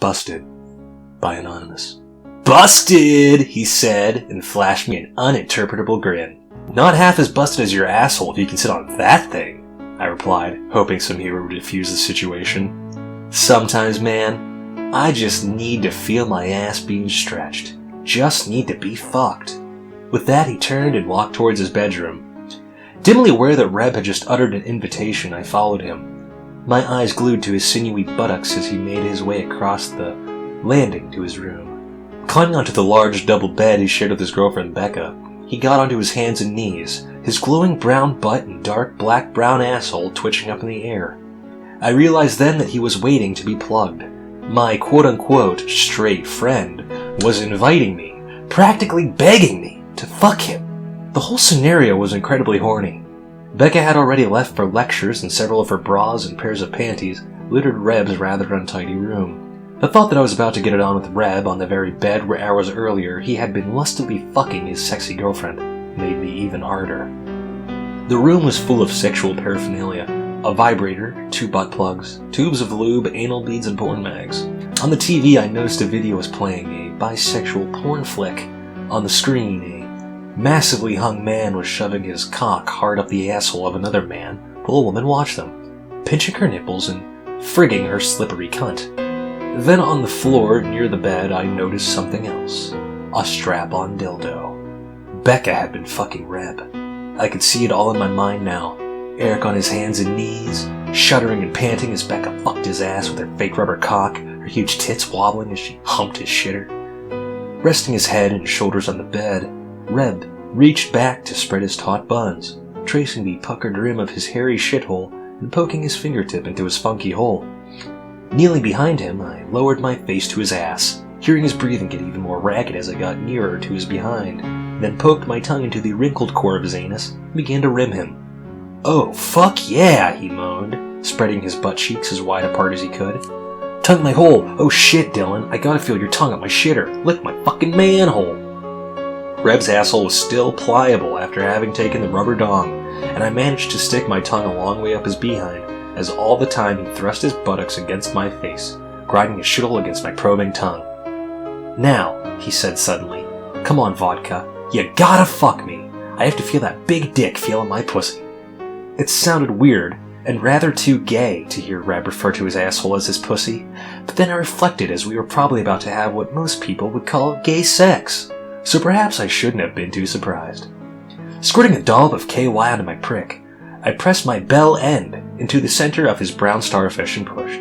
Busted. By Anonymous. Busted, he said, and flashed me an uninterpretable grin. Not half as busted as your asshole if you can sit on that thing, I replied, hoping some humor would diffuse the situation. Sometimes, man, I just need to feel my ass being stretched. Just need to be fucked. With that, he turned and walked towards his bedroom. Dimly aware that Reb had just uttered an invitation, I followed him, my eyes glued to his sinewy buttocks as he made his way across the landing to his room. Climbing onto the large double bed he shared with his girlfriend Becca, he got onto his hands and knees, his glowing brown butt and dark black-brown asshole twitching up in the air. I realized then that he was waiting to be plugged. My quote-unquote straight friend was inviting me, practically begging me, to fuck him. The whole scenario was incredibly horny. Becca had already left for lectures, and several of her bras and pairs of panties littered Reb's rather untidy room. The thought that I was about to get it on with Reb on the very bed where hours earlier he had been lustily fucking his sexy girlfriend made me even harder. The room was full of sexual paraphernalia. A vibrator, 2 butt plugs, tubes of lube, anal beads, and porn mags. On the TV I noticed a video was playing, a bisexual porn flick. On the screen, a massively hung man was shoving his cock hard up the asshole of another man while a woman watched them, pinching her nipples and frigging her slippery cunt. Then on the floor near the bed I noticed something else. A strap-on dildo. Becca had been fucking Reb. I could see it all in my mind now. Eric on his hands and knees, shuddering and panting as Becca fucked his ass with her fake rubber cock, her huge tits wobbling as she humped his shitter. Resting his head and shoulders on the bed, Reb reached back to spread his taut buns, tracing the puckered rim of his hairy shithole and poking his fingertip into his funky hole. Kneeling behind him, I lowered my face to his ass, hearing his breathing get even more ragged as I got nearer to his behind, then poked my tongue into the wrinkled core of his anus and began to rim him. "Oh, fuck yeah," he moaned, spreading his butt cheeks as wide apart as he could. "Tongue my hole! Oh shit, Dylan, I gotta feel your tongue up my shitter! Lick my fucking manhole!" Reb's asshole was still pliable after having taken the rubber dong, and I managed to stick my tongue a long way up his behind, as all the time he thrust his buttocks against my face, grinding his shithole against my probing tongue. "Now," he said suddenly, "come on, vodka, you gotta fuck me. I have to feel that big dick feeling my pussy." It sounded weird, and rather too gay to hear Reb refer to his asshole as his pussy, but then I reflected as we were probably about to have what most people would call gay sex, so perhaps I shouldn't have been too surprised. Squirting a dollop of KY onto my prick, I pressed my bell end into the center of his brown starfish and pushed,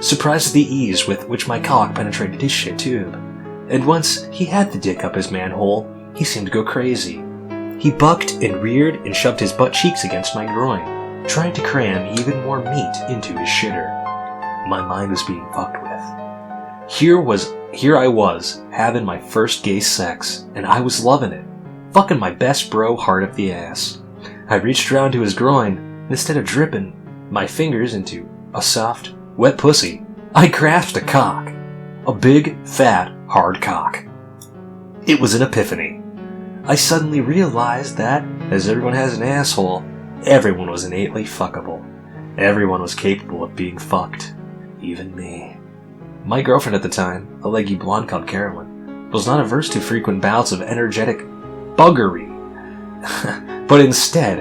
surprised at the ease with which my cock penetrated his shit tube. And once he had the dick up his manhole, he seemed to go crazy. He bucked and reared and shoved his butt cheeks against my groin, trying to cram even more meat into his shitter. My mind was being fucked with. Here I was, having my first gay sex, and I was loving it, fucking my best bro hard up the ass. I reached around to his groin, and instead of dripping my fingers into a soft, wet pussy, I grasped a cock. A big, fat, hard cock. It was an epiphany. I suddenly realized that, as everyone has an asshole, everyone was innately fuckable. Everyone was capable of being fucked. Even me. My girlfriend at the time, a leggy blonde called Carolyn, was not averse to frequent bouts of energetic buggery, but insisted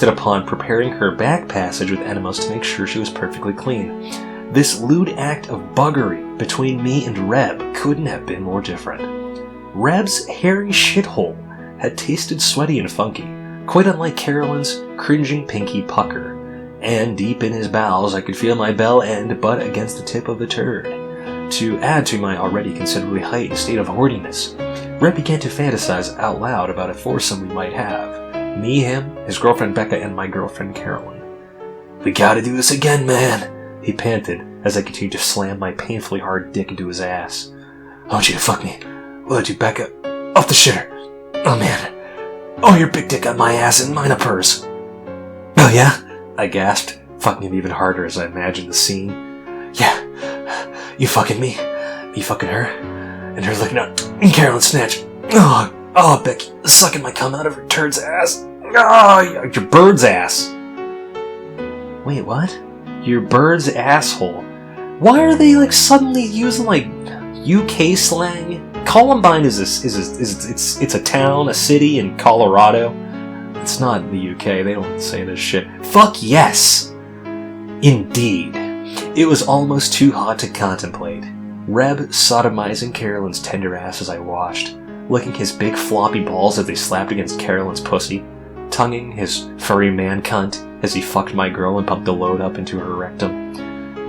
upon preparing her back passage with enemas to make sure she was perfectly clean. This lewd act of buggery between me and Reb couldn't have been more different. Reb's hairy shithole had tasted sweaty and funky, quite unlike Carolyn's cringing pinky pucker, and deep in his bowels I could feel my bell end butt against the tip of the turd. To add to my already considerably heightened state of horniness, Reb began to fantasize out loud about a foursome we might have. Me, him, his girlfriend Becca, and my girlfriend Carolyn. "We gotta do this again, man," he panted as I continued to slam my painfully hard dick into his ass. "I want you to fuck me. Will I do, Becca? Off the shitter. Oh man. Oh, your big dick on my ass and mine up hers." "Oh yeah?" I gasped, fucking him even harder as I imagined the scene. "Yeah. You fucking me fucking her, and her looking out, and Carolyn snatch. Oh, Becky, sucking my cum out of her turd's ass. Oh, your bird's ass." "Wait, what? Your bird's asshole? Why are they like suddenly using like UK slang? Columbine is it's a town, a city in Colorado. It's not in the UK. They don't say this shit. Fuck yes. Indeed. It was almost too hot to contemplate. Reb sodomizing Carolyn's tender ass as I watched, licking his big floppy balls as they slapped against Carolyn's pussy, tonguing his furry man cunt as he fucked my girl and pumped the load up into her rectum.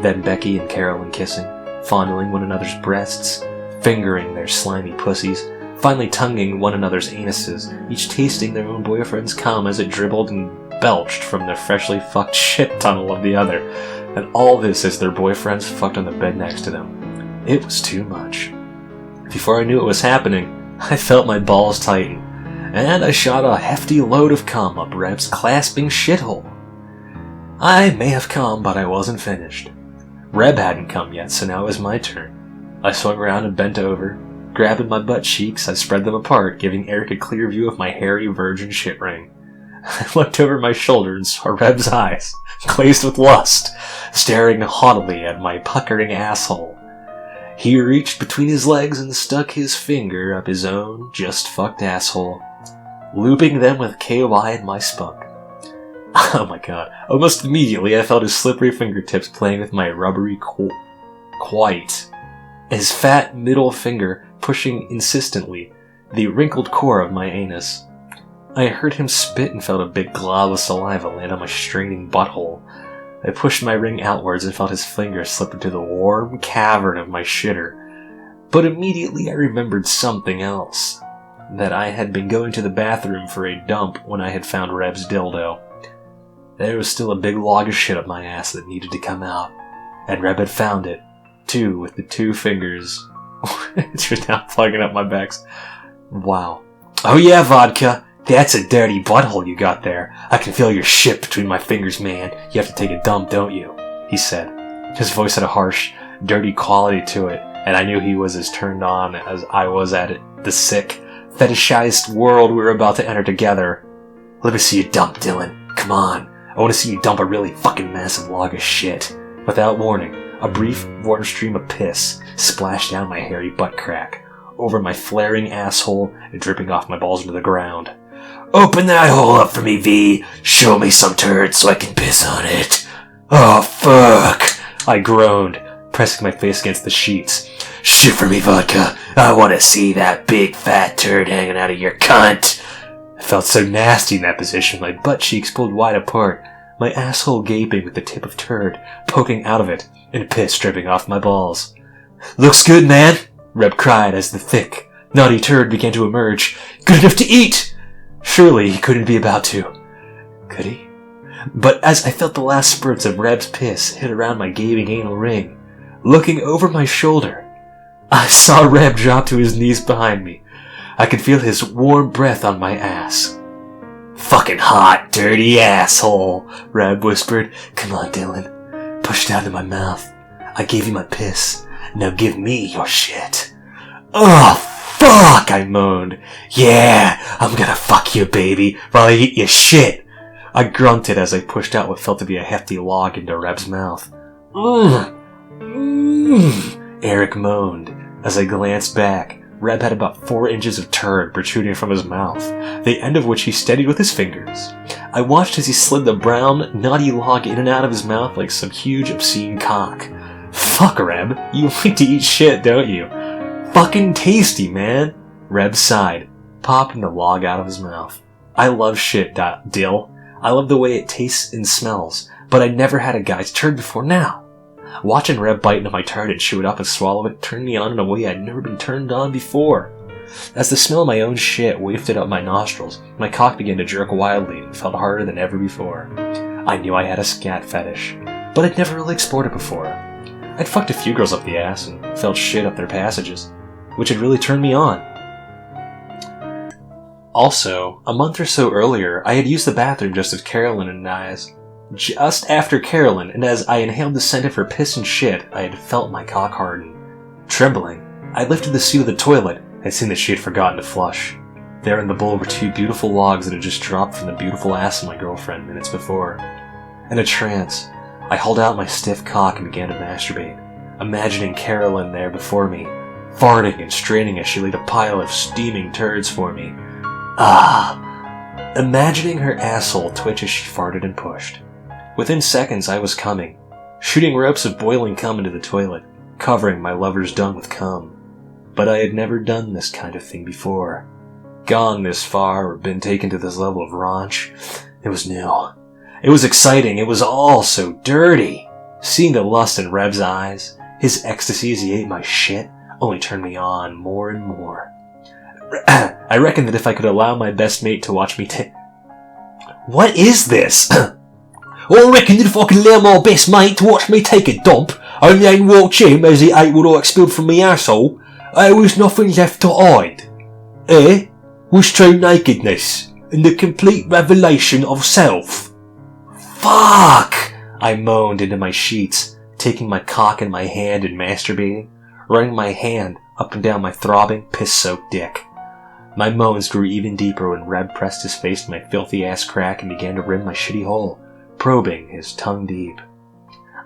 Then Becky and Carolyn kissing, fondling one another's breasts, fingering their slimy pussies, finally tonguing one another's anuses, each tasting their own boyfriend's cum as it dribbled and belched from the freshly fucked shit tunnel of the other, and all this as their boyfriends fucked on the bed next to them. It was too much. Before I knew it was happening, I felt my balls tighten, and I shot a hefty load of cum up Reb's clasping shithole. I may have come, but I wasn't finished. Reb hadn't come yet, so now it was my turn. I swung around and bent over. Grabbing my butt cheeks, I spread them apart, giving Eric a clear view of my hairy virgin shit ring. I looked over my shoulder and saw Reb's eyes, glazed with lust, staring haughtily at my puckering asshole. He reached between his legs and stuck his finger up his own just-fucked asshole, looping them with KY in my spunk. Oh my god. Almost immediately I felt his slippery fingertips playing with my rubbery quite, his fat middle finger pushing insistently the wrinkled core of my anus. I heard him spit and felt a big glob of saliva land on my straining butthole. I pushed my ring outwards and felt his fingers slip into the warm cavern of my shitter. But immediately I remembered something else. That I had been going to the bathroom for a dump when I had found Reb's dildo. There was still a big log of shit up my ass that needed to come out. And Reb had found it, too, with the 2 fingers. It's just now plugging up my backs. Wow. Oh yeah, vodka! That's a dirty butthole you got there. I can feel your shit between my fingers, man. You have to take a dump, don't you? He said. His voice had a harsh, dirty quality to it, and I knew he was as turned on as I was at it. The sick, fetishized world we were about to enter together. Let me see you dump, Dylan. Come on. I want to see you dump a really fucking massive log of shit. Without warning, a brief, warm stream of piss splashed down my hairy butt crack, over my flaring asshole and dripping off my balls into the ground. Open that hole up for me, V. Show me some turd so I can piss on it. Oh, fuck. I groaned, pressing my face against the sheets. Shit for me, vodka. I want to see that big fat turd hanging out of your cunt. I felt so nasty in that position, my butt cheeks pulled wide apart, my asshole gaping with the tip of turd poking out of it, and piss dripping off my balls. Looks good, man, Reb cried as the thick, naughty turd began to emerge. Good enough to eat! Surely he couldn't be about to. Could he? But as I felt the last spurts of Reb's piss hit around my gaping anal ring, looking over my shoulder, I saw Reb drop to his knees behind me. I could feel his warm breath on my ass. Fucking hot, dirty asshole, Reb whispered. Come on, Dylan. Pushed out of my mouth. I gave you my piss. Now give me your shit. Oh, fuck, I moaned. Yeah, I'm gonna fuck you, baby, while I eat your shit. I grunted as I pushed out what felt to be a hefty log into Reb's mouth. Eric moaned. As I glanced back, Reb had about 4 inches of turd protruding from his mouth, the end of which he steadied with his fingers. I watched as he slid the brown, nutty log in and out of his mouth like some huge, obscene cock. Fuck, Reb, you like to eat shit, don't you? Fucking tasty, man, Reb sighed, popping the log out of his mouth. I love shit, Dill. I love the way it tastes and smells, but I never had a guy's turd before now. Watching Reb bite into my turd and chew it up and swallow it turned me on in a way I'd never been turned on before. As the smell of my own shit wafted up my nostrils, my cock began to jerk wildly and felt harder than ever before. I knew I had a scat fetish, but I'd never really explored it before. I'd fucked a few girls up the ass and felt shit up their passages, which had really turned me on. Also, a month or so earlier, I had used the bathroom just after Carolyn, and as I inhaled the scent of her piss and shit, I had felt my cock harden. Trembling, I lifted the seat of the toilet and seen that she had forgotten to flush. There in the bowl were 2 beautiful logs that had just dropped from the beautiful ass of my girlfriend minutes before. In a trance, I hauled out my stiff cock and began to masturbate. imagining Carolyn there before me, farting and straining as she laid a pile of steaming turds for me. Imagining her asshole twitch as she farted and pushed. Within seconds I was coming, shooting ropes of boiling cum into the toilet, covering my lover's dung with cum. But I had never done this kind of thing before. Gone this far or been taken to this level of raunch. It was new. It was exciting. It was all so dirty. Seeing the lust in Reb's eyes, his ecstasy as he ate my shit, only turned me on more and more. I reckon that if I could allow my best mate to watch me What is this? I reckon that if I could allow my best mate to watch me take a dump, and then watch him as he ate what I expelled from me arsehole, there was nothing left to hide. Was true nakedness, and the complete revelation of self. Fuck! I moaned into my sheets, taking my cock in my hand and masturbating, running my hand up and down my throbbing, piss-soaked dick. My moans grew even deeper when Reb pressed his face to my filthy-ass crack and began to rim my shitty hole, probing his tongue deep.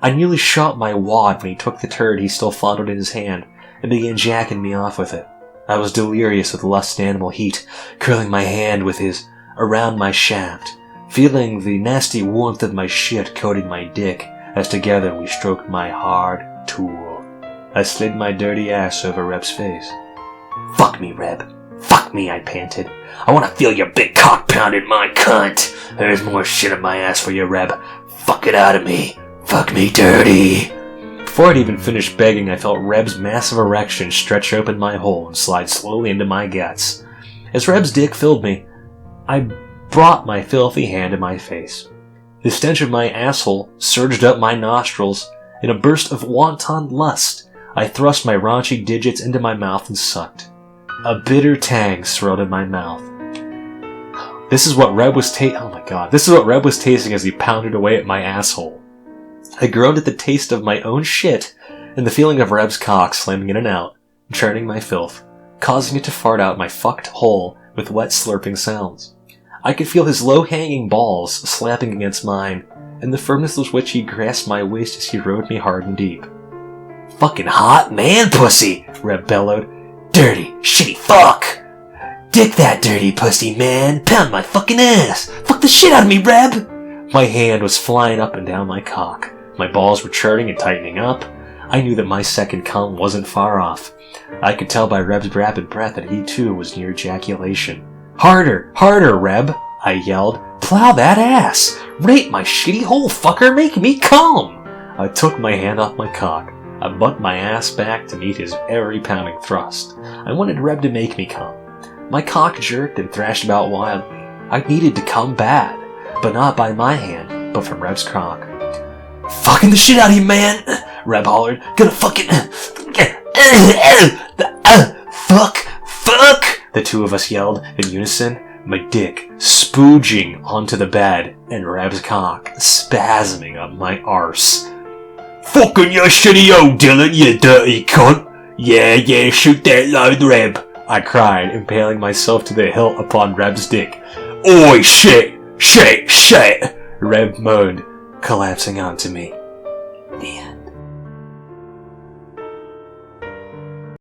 I nearly shot my wad when he took the turd he still fondled in his hand and began jacking me off with it. I was delirious with lust and animal heat, curling my hand with his around my shaft, feeling the nasty warmth of my shit coating my dick as together we stroked my hard tool. I slid my dirty ass over Reb's face. Fuck me, Reb. Fuck me, I panted. I want to feel your big cock pounding my cunt. There's more shit in my ass for you, Reb. Fuck it out of me. Fuck me dirty. Before I'd even finished begging, I felt Reb's massive erection stretch open my hole and slide slowly into my guts. As Reb's dick filled me, I brought my filthy hand to my face. The stench of my asshole surged up my nostrils. In a burst of wanton lust, I thrust my raunchy digits into my mouth and sucked. A bitter tang swirled in my mouth. This is what Reb was tasting as he pounded away at my asshole. I groaned at the taste of my own shit and the feeling of Reb's cock slamming in and out, churning my filth, causing it to fart out my fucked hole with wet slurping sounds. I could feel his low-hanging balls slapping against mine, and the firmness with which he grasped my waist as he rode me hard and deep. Fucking hot man pussy, Reb bellowed. Dirty, shitty fuck. Dick that dirty pussy, man. Pound my fucking ass. Fuck the shit out of me, Reb. My hand was flying up and down my cock. My balls were churning and tightening up. I knew that my second cum wasn't far off. I could tell by Reb's rapid breath that he too was near ejaculation. Harder, harder, Reb, I yelled. Plow that ass. Rape my shitty hole, fucker. Make me cum. I took my hand off my cock. I butt my ass back to meet his every pounding thrust. I wanted Reb to make me cum. My cock jerked and thrashed about wildly. I needed to come bad, but not by my hand, but from Reb's cock. Fucking the shit out of you, man! Reb hollered. Gonna fucking... Fuck! The two of us yelled in unison, my dick spooging onto the bed and Reb's cock spasming up my arse. Fucking your shitty old Dylan, you dirty cunt! Yeah, shoot that load, Reb! I cried, impaling myself to the hilt upon Reb's dick. Oi, shit! Reb moaned, collapsing onto me. Yeah.